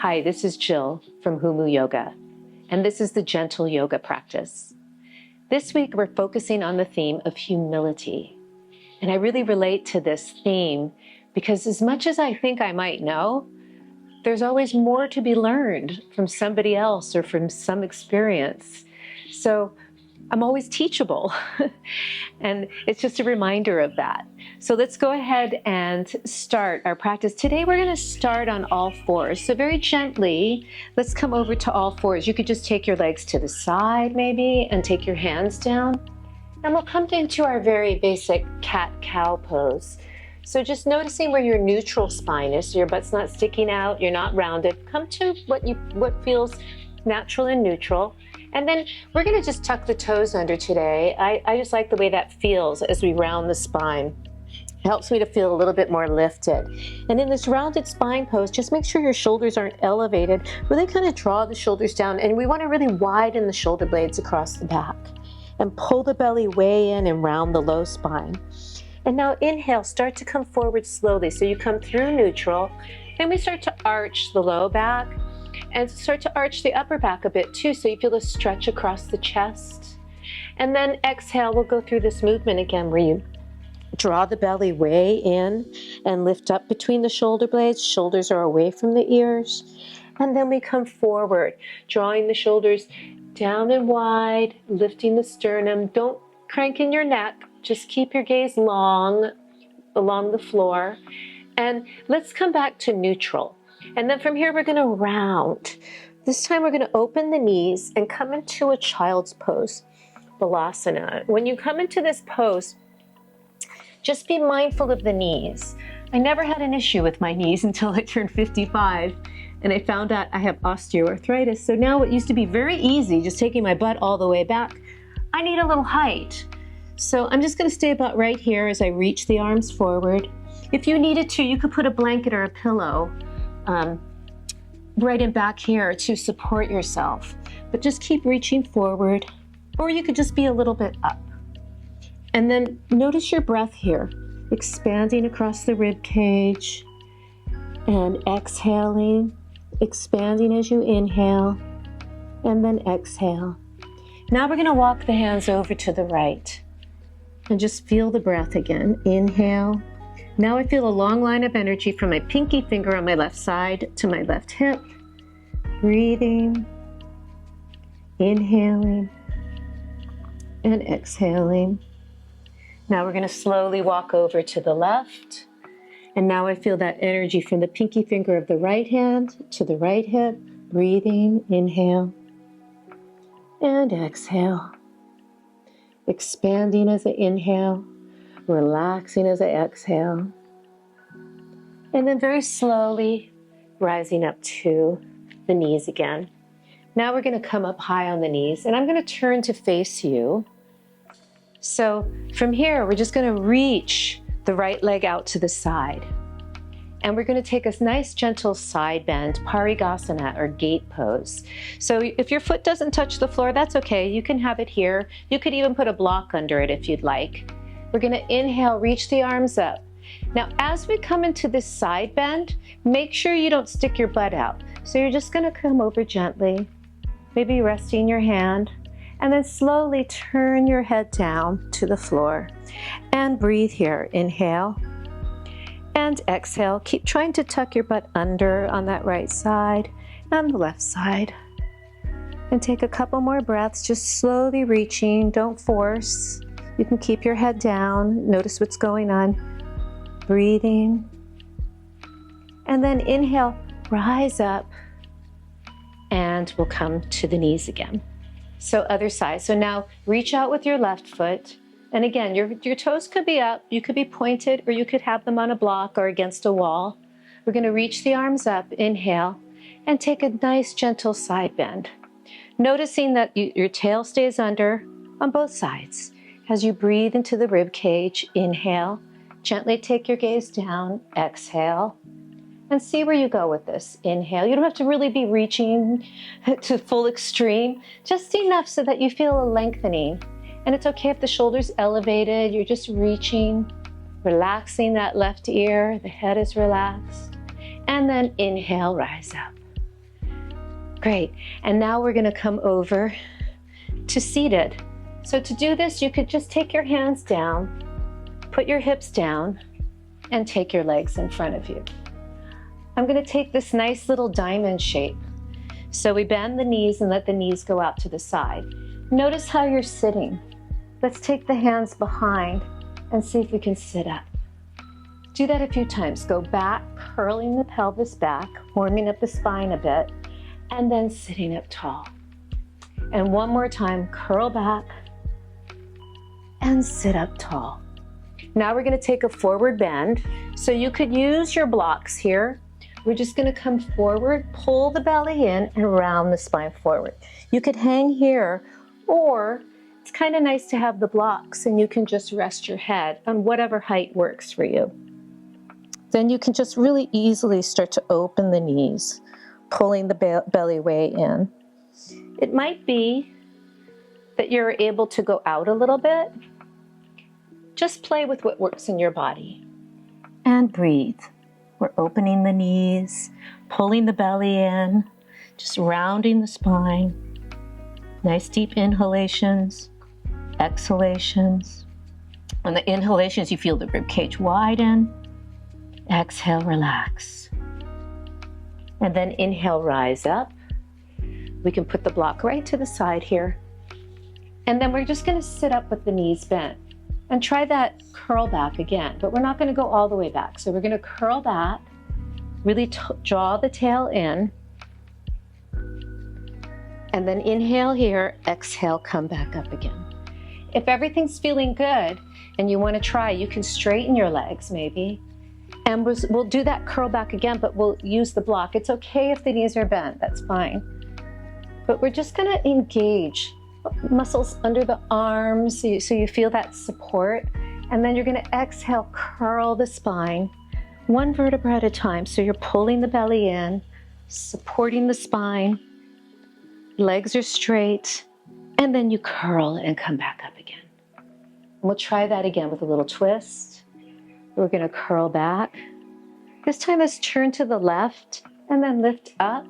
Hi, this is Jill from Humu Yoga, and this is the Gentle Yoga Practice. This week we're focusing on the theme of humility. And I really relate to this theme because as much as I think I might know, there's always more to be learned from somebody else or from some experience. So I'm always teachable. And it's just a reminder of that. So let's go ahead and start our practice. Today we're going to start on all fours. So very gently, let's come over to all fours. You could just take your legs to the side maybe and take your hands down. And we'll come into our very basic cat-cow pose. So just noticing where your neutral spine is, so your butt's not sticking out, you're not rounded. Come to what feels natural and neutral. And then we're going to just tuck the toes under today. I just like the way that feels as we round the spine. It helps me to feel a little bit more lifted. And in this rounded spine pose, just make sure your shoulders aren't elevated. Really kind of draw the shoulders down, and we want to really widen the shoulder blades across the back. And pull the belly way in and round the low spine. And now inhale, start to come forward slowly. So you come through neutral, and we start to arch the low back. And start to arch the upper back a bit too, so you feel a stretch across the chest. And then exhale, we'll go through this movement again where you draw the belly way in and lift up between the shoulder blades. Shoulders are away from the ears. And then we come forward, drawing the shoulders down and wide, lifting the sternum. Don't crank in your neck. Just keep your gaze long along the floor. And let's come back to neutral. And then from here, we're going to round. This time, we're going to open the knees and come into a child's pose, Balasana. When you come into this pose, just be mindful of the knees. I never had an issue with my knees until I turned 55, and I found out I have osteoarthritis. So now what used to be very easy, just taking my butt all the way back, I need a little height. So I'm just going to stay about right here as I reach the arms forward. If you needed to, you could put a blanket or a pillow right in back here to support yourself, but just keep reaching forward, or you could just be a little bit up. And then notice your breath here, expanding across the rib cage and exhaling, expanding as you inhale, and then exhale. Now we're going to walk the hands over to the right and just feel the breath again. Inhale. Now I feel a long line of energy from my pinky finger on my left side to my left hip. Breathing, inhaling, and exhaling. Now we're going to slowly walk over to the left. And now I feel that energy from the pinky finger of the right hand to the right hip. Breathing, inhale, and exhale. Expanding as I inhale. Relaxing as I exhale. And then very slowly rising up to the knees again. Now we're going to come up high on the knees, and I'm going to turn to face you. So from here, we're just going to reach the right leg out to the side. And we're going to take a nice gentle side bend, Parighasana or gate pose. So if your foot doesn't touch the floor, that's okay. You can have it here. You could even put a block under it if you'd like. We're going to inhale, reach the arms up. Now, as we come into this side bend, make sure you don't stick your butt out. So you're just going to come over gently, maybe resting your hand, and then slowly turn your head down to the floor and breathe here. Inhale and exhale. Keep trying to tuck your butt under on that right side and the left side. And take a couple more breaths, just slowly reaching, don't force. You can keep your head down, notice what's going on. Breathing. And then inhale, rise up, and we'll come to the knees again. So other side. So now reach out with your left foot. And again, your toes could be up, you could be pointed, or you could have them on a block or against a wall. We're going to reach the arms up, inhale, and take a nice gentle side bend. Noticing that your tail stays under on both sides. As you breathe into the rib cage, inhale, gently take your gaze down, exhale, and see where you go with this. Inhale. You don't have to really be reaching to full extreme, just enough so that you feel a lengthening. And it's okay if the shoulder's elevated, you're just reaching, relaxing that left ear, the head is relaxed. And then inhale, rise up. Great. And now we're going to come over to seated. So to do this, you could just take your hands down, put your hips down, and take your legs in front of you. I'm going to take this nice little diamond shape. So we bend the knees and let the knees go out to the side. Notice how you're sitting. Let's take the hands behind and see if we can sit up. Do that a few times. Go back, curling the pelvis back, warming up the spine a bit, and then sitting up tall. And one more time, curl back and sit up tall. Now we're going to take a forward bend. So you could use your blocks here. We're just going to come forward, pull the belly in, and round the spine forward. You could hang here, or it's kind of nice to have the blocks and you can just rest your head on whatever height works for you. Then you can just really easily start to open the knees, pulling the belly way in. It might be that you're able to go out a little bit. Just play with what works in your body. And breathe. We're opening the knees, pulling the belly in, just rounding the spine. Nice deep inhalations, exhalations. On the inhalations, you feel the rib cage widen. Exhale, relax. And then inhale, rise up. We can put the block right to the side here. And then we're just going to sit up with the knees bent. And try that curl back again, but we're not going to go all the way back. So we're going to curl back, really draw the tail in, and then inhale here, exhale, come back up again. If everything's feeling good and you want to try, you can straighten your legs maybe, and we'll do that curl back again, but we'll use the block. It's okay if the knees are bent, that's fine. But we're just going to engage muscles under the arms so you feel that support, and then you're going to exhale, curl the spine one vertebra at a time. So you're pulling the belly in, supporting the spine, legs are straight, and then you curl and come back up again. And we'll try that again with a little twist. We're going to curl back. This time let's turn to the left and then lift up,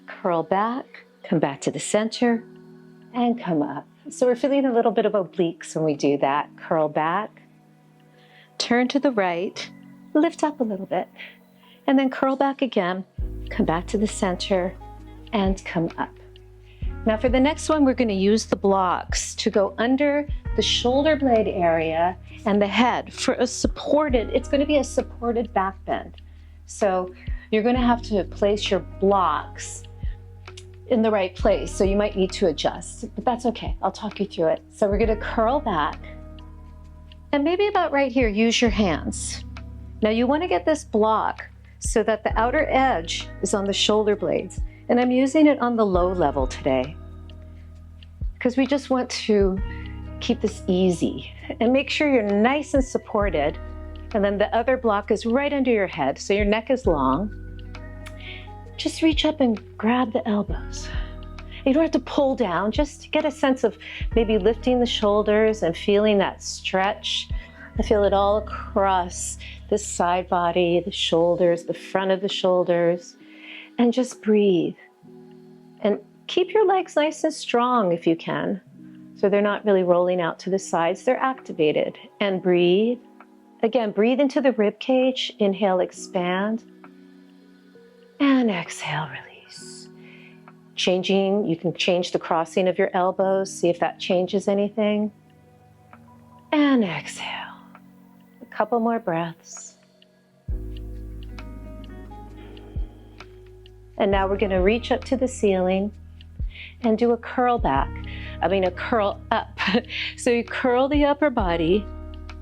curl back, come back to the center, and come up. So we're feeling a little bit of obliques when we do that. Curl back, turn to the right, lift up a little bit, and then curl back again, come back to the center, and come up. Now for the next one, we're going to use the blocks to go under the shoulder blade area and the head for a supported, it's going to be a supported back bend. So you're going to have to place your blocks in the right place, so you might need to adjust, but that's okay. I'll talk you through it. So we're going to curl back, and maybe about right here, use your hands. Now you want to get this block so that the outer edge is on the shoulder blades, and I'm using it on the low level today because we just want to keep this easy and make sure you're nice and supported, and then the other block is right under your head, so your neck is long. Just reach up and grab the elbows. You don't have to pull down, just get a sense of maybe lifting the shoulders and feeling that stretch. I feel it all across this side body, the shoulders, the front of the shoulders, and just breathe. And keep your legs nice and strong if you can, so they're not really rolling out to the sides, they're activated. And breathe. Again, breathe into the rib cage, inhale, expand. And exhale, release. Changing, you can change the crossing of your elbows, see if that changes anything. And exhale. A couple more breaths. And now we're going to reach up to the ceiling and do a curl back. A curl up. So you curl the upper body,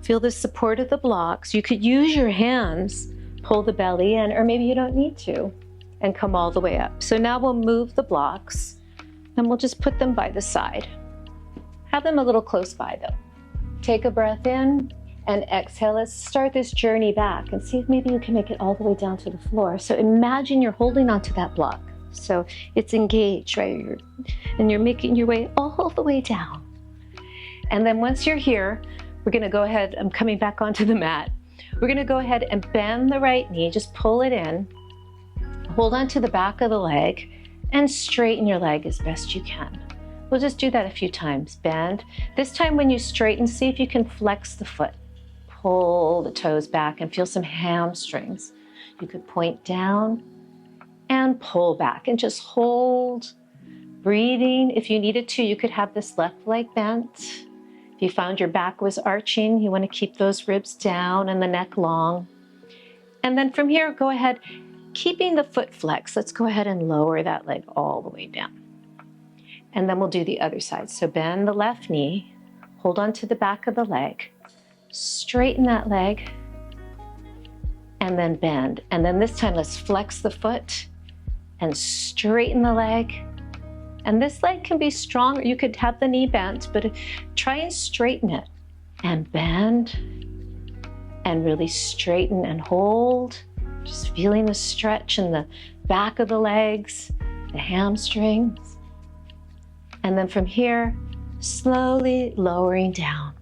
feel the support of the blocks. You could use your hands, pull the belly in, or maybe you don't need to, and come all the way up. So now we'll move the blocks and we'll just put them by the side. Have them a little close by though. Take a breath in and exhale. Let's start this journey back and see if maybe you can make it all the way down to the floor. So imagine you're holding onto that block. So it's engaged, right? And you're making your way all the way down. And then once you're here, we're gonna go ahead, I'm coming back onto the mat. We're gonna go ahead and bend the right knee, just pull it in, hold on to the back of the leg, and straighten your leg as best you can. We'll just do that a few times. Bend. This time when you straighten, see if you can flex the foot. Pull the toes back and feel some hamstrings. You could point down and pull back and just hold. Breathing. If you needed to, you could have this left leg bent. If you found your back was arching, you want to keep those ribs down and the neck long. And then from here, go ahead, keeping the foot flexed. Let's go ahead and lower that leg all the way down. And then we'll do the other side. So bend the left knee, hold on to the back of the leg, straighten that leg, and then bend. And then this time, let's flex the foot and straighten the leg. And this leg can be strong, or you could have the knee bent, but try and straighten it and bend and really straighten and hold. Just feeling the stretch in the back of the legs, the hamstrings. And then from here, slowly lowering down.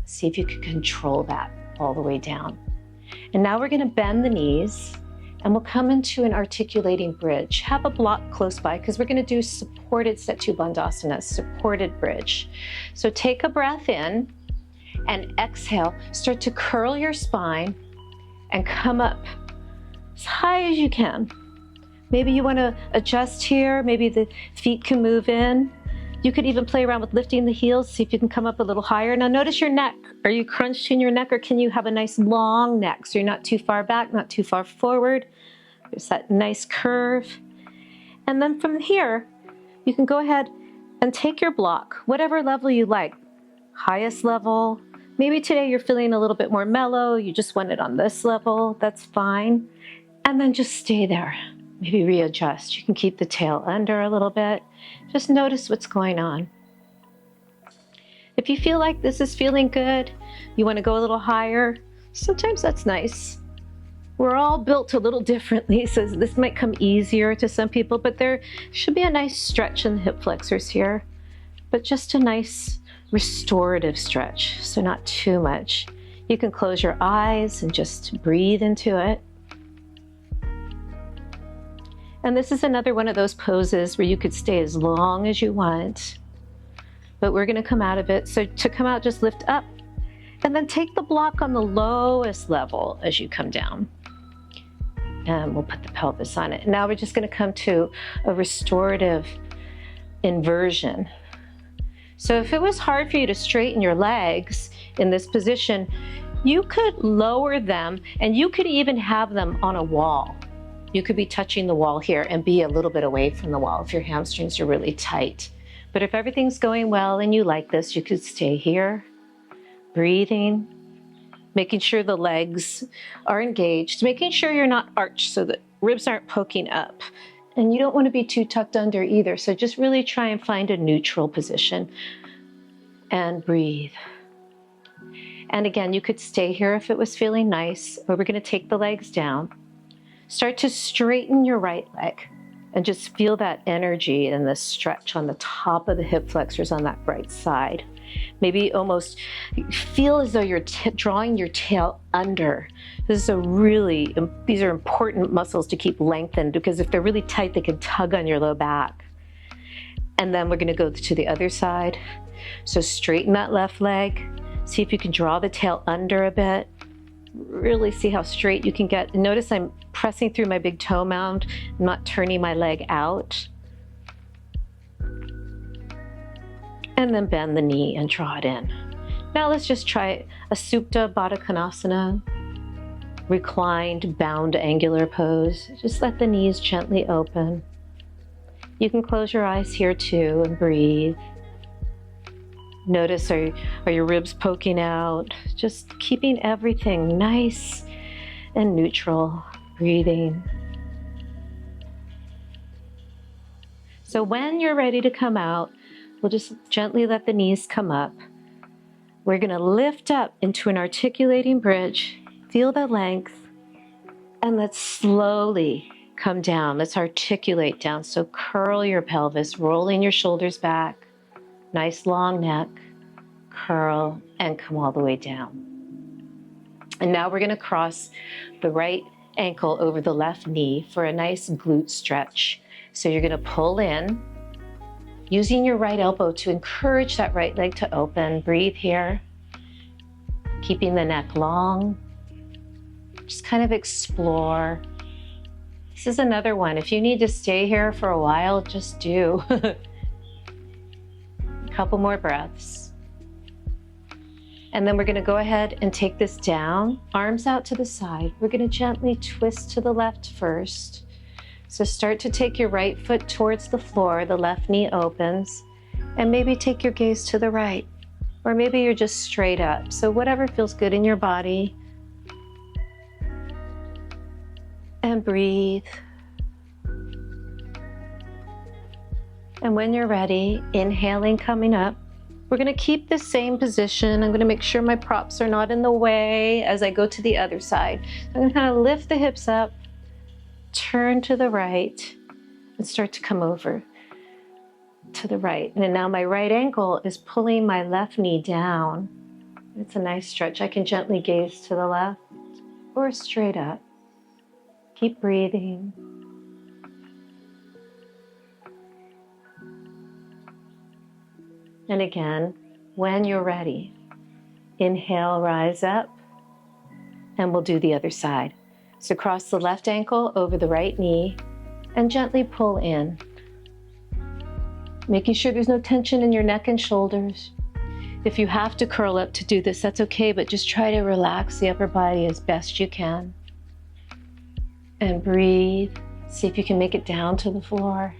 See if you can control that all the way down. And now we're gonna bend the knees and we'll come into an articulating bridge. Have a block close by because we're gonna do supported Setu Bandhasana, supported bridge. So take a breath in and exhale. Start to curl your spine and come up as high as you can. Maybe you wanna adjust here, maybe the feet can move in. You could even play around with lifting the heels, see if you can come up a little higher. Now notice your neck. Are you crunched in your neck, or can you have a nice long neck so you're not too far back, not too far forward? There's that nice curve. And then from here, you can go ahead and take your block, whatever level you like. Highest level. Maybe today you're feeling a little bit more mellow, you just want it on this level, that's fine. And then just stay there. Maybe readjust. You can keep the tail under a little bit. Just notice what's going on. If you feel like this is feeling good, you want to go a little higher, sometimes that's nice. We're all built a little differently, so this might come easier to some people, but there should be a nice stretch in the hip flexors here, but just a nice restorative stretch, so not too much. You can close your eyes and just breathe into it. And this is another one of those poses where you could stay as long as you want, but we're gonna come out of it. So to come out, just lift up and then take the block on the lowest level as you come down. And we'll put the pelvis on it. Now we're just gonna come to a restorative inversion. So if it was hard for you to straighten your legs in this position, you could lower them and you could even have them on a wall. You could be touching the wall here and be a little bit away from the wall if your hamstrings are really tight. But if everything's going well and you like this, you could stay here, breathing, making sure the legs are engaged, making sure you're not arched so that ribs aren't poking up. And you don't want to be too tucked under either. So just really try and find a neutral position and breathe. And again, you could stay here if it was feeling nice, or we're going to take the legs down. Start to straighten your right leg and just feel that energy and the stretch on the top of the hip flexors on that right side. Maybe almost feel as though you're drawing your tail under. These are important muscles to keep lengthened, because if they're really tight, they can tug on your low back. And then we're going to go to the other side. So straighten that left leg. See if you can draw the tail under a bit. Really see how straight you can get. Notice I'm pressing through my big toe mound, not turning my leg out. And then bend the knee and draw it in. Now let's just try a Supta Baddha Konasana, reclined bound angular pose. Just let the knees gently open. You can close your eyes here too and breathe. Notice, are your ribs poking out? Just keeping everything nice and neutral, breathing. So when you're ready to come out, we'll just gently let the knees come up. We're gonna lift up into an articulating bridge, feel the length, and let's slowly come down. Let's articulate down. So curl your pelvis, rolling your shoulders back. Nice long neck, curl, and come all the way down. And now we're going to cross the right ankle over the left knee for a nice glute stretch. So you're gonna pull in, using your right elbow to encourage that right leg to open. Breathe here, keeping the neck long. Just kind of explore. This is another one. If you need to stay here for a while, just do. A couple more breaths. And then we're gonna go ahead and take this down, arms out to the side. We're gonna gently twist to the left first. So start to take your right foot towards the floor, the left knee opens, and maybe take your gaze to the right, or maybe you're just straight up. So whatever feels good in your body. And breathe. And when you're ready, inhaling, coming up, we're gonna keep the same position. I'm gonna make sure my props are not in the way as I go to the other side. I'm gonna kind of lift the hips up, turn to the right, and start to come over to the right. And now my right ankle is pulling my left knee down. It's a nice stretch. I can gently gaze to the left or straight up. Keep breathing. And again, when you're ready, inhale, rise up, and we'll do the other side. So cross the left ankle over the right knee and gently pull in. Making sure there's no tension in your neck and shoulders. If you have to curl up to do this, that's okay, but just try to relax the upper body as best you can. And breathe. See if you can make it down to the floor.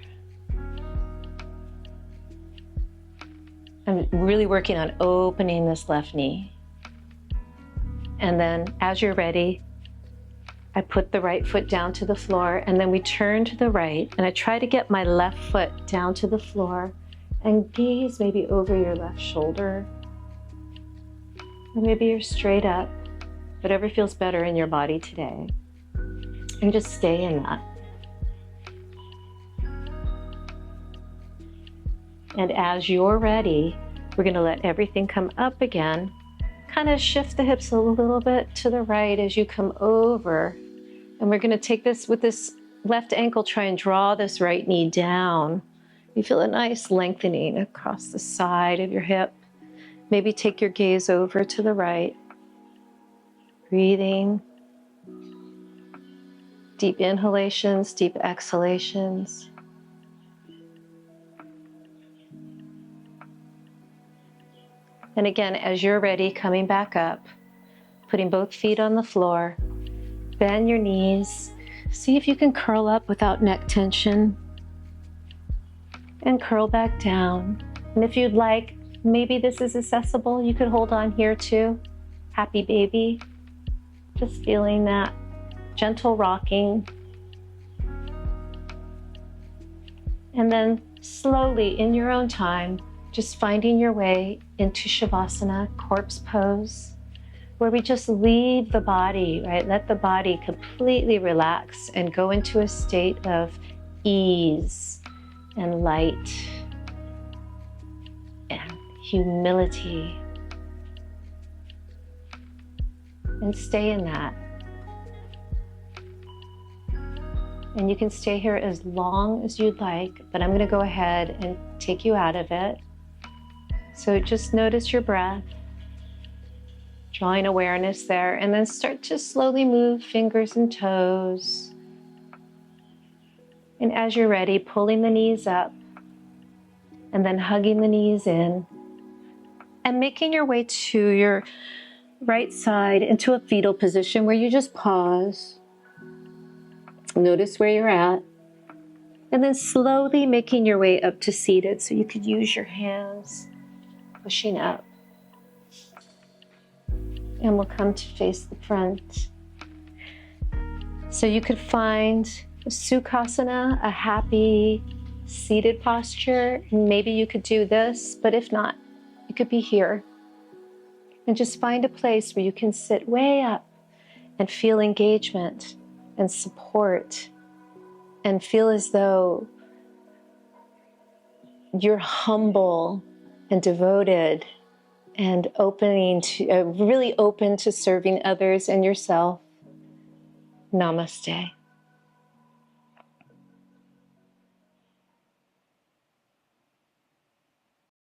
I'm really working on opening this left knee. And then as you're ready, I put the right foot down to the floor, and then we turn to the right, and I try to get my left foot down to the floor and gaze maybe over your left shoulder. Or maybe you're straight up, whatever feels better in your body today. And just stay in that. And as you're ready, we're gonna let everything come up again. Kind of shift the hips a little bit to the right as you come over. And we're gonna take this with this left ankle, try and draw this right knee down. You feel a nice lengthening across the side of your hip. Maybe take your gaze over to the right. Breathing. Deep inhalations, deep exhalations. And again, as you're ready, coming back up, putting both feet on the floor, bend your knees, see if you can curl up without neck tension, and curl back down. And if you'd like, maybe this is accessible, you could hold on here too. Happy baby. Just feeling that gentle rocking. And then slowly, in your own time, just finding your way into Savasana, corpse pose, where we just leave the body, right? Let the body completely relax and go into a state of ease and light and humility. And stay in that. And you can stay here as long as you'd like, but I'm gonna go ahead and take you out of it. So just notice your breath, drawing awareness there, and then start to slowly move fingers and toes. And as you're ready, pulling the knees up, and then hugging the knees in, and making your way to your right side into a fetal position where you just pause. Notice where you're at, and then slowly making your way up to seated, so you could use your hands, pushing up. And we'll come to face the front. So you could find a Sukhasana, a happy seated posture. Maybe you could do this, but if not, you could be here. And just find a place where you can sit way up and feel engagement and support and feel as though you're humble and devoted and really open to serving others and yourself. Namaste.